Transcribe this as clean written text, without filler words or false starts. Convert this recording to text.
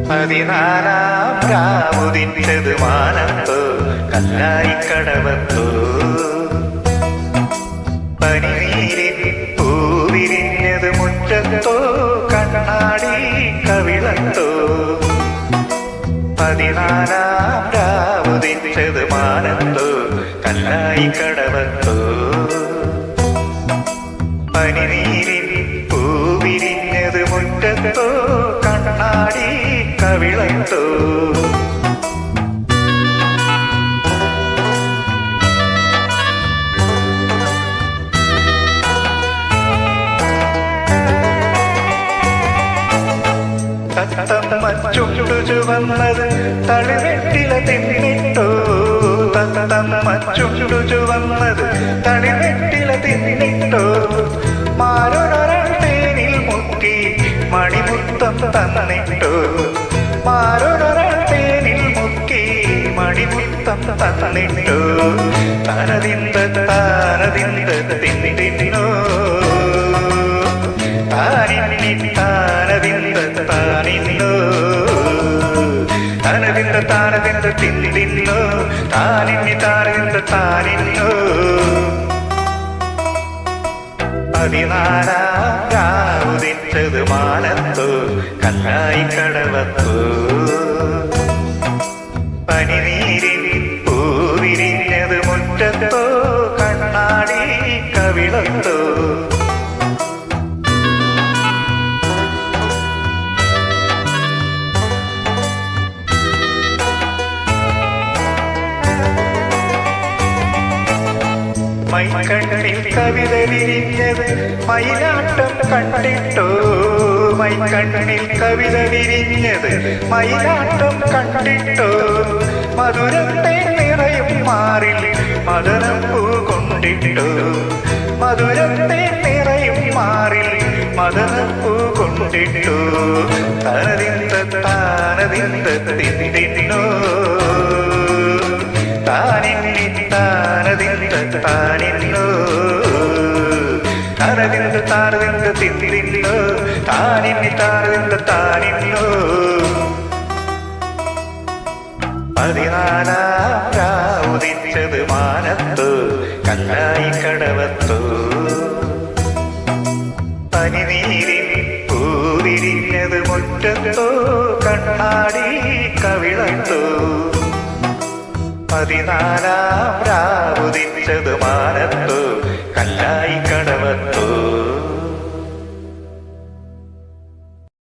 പതിനാലാം രാവുദിച്ചത് മാനത്തോ കല്ലായിക്കടവത്തോ പനിനീരിൽ പൂവിരിഞ്ഞത് മുറ്റത്തോ കണ്ണാടി കവിളത്തോ പതിനാലാം രാവുദിച്ചത് മാനത്തോ കല്ലായിക്കടവത്തോ പനിനീരിൽ പൂവിരിഞ്ഞത് മുറ്റത്തോ കണ്ണാടി കവിളത്തോ തത്തമ്മ ചുണ്ടു ചുവന്നത് തളിവെട്ടില തിന്നിട്ടോ തത്തമ്മ ചുണ്ടു ചുവന്നത് തളിവെട്ടില തിന്നിട്ടോ മാരൊരാൾ തേനിൽ മുക്കി മണിമുത്തം തന്നിട്ടോ മാരൊരാൾ തേനിൽ മുക്കി മണിമുത്തം തന്നിട്ടോ തനതിന്ത താനതിന്ത തിന്നിട്ടോ താനിന്നി താനതിന്ത താനിന്നോ താനതിന്ത താനതിന്ത തിന്നിന്നോ താനിന്നി താനതിന്ത താനിന്നോ പതിനാലാം രാവുദിച്ചത് മാനത്തോ കല്ലായിക്കടവത്തോ പനിനീരിൽ പൂവിരിഞ്ഞത് മുറ്റത്തോ കണ്ണാടി കവിളത്തോ മൈക്കണ്ണിൽ കവിത വിരിഞ്ഞത് മയിലാട്ടം കണ്ടിട്ടോ മൈക്കണ്ണിൽ കവിത വിരിഞ്ഞത് മയിലാട്ടം കണ്ടിട്ടോ മധുരത്തെ നിറയും മാറിൽ മദനപ്പൂ കൊണ്ടിട്ടോ മധുരത്തെ നിറയും മാറിൽ മദനപ്പൂ കൊണ്ടിട്ടോ തനതിന്ത താനതിന്ത തിന്നിന്നോ താനിന്നി താനതിന്ത താനിന്നോ താനതിന്ത താനതിന്ത തിന്നിന്നോ താനിന്നി താനതിന്ത താനിന്നോ പതിനാലാം രാവുദിച്ചത് മാനത്തോ കല്ലായിക്കടവത്തോ പനിനീരിൽ പൂവിരിഞ്ഞത് മുറ്റത്തോ കണ്ണാടി കവിളത്തോ പതിനാലാം രാവുദിച്ചത് മാനത്തോ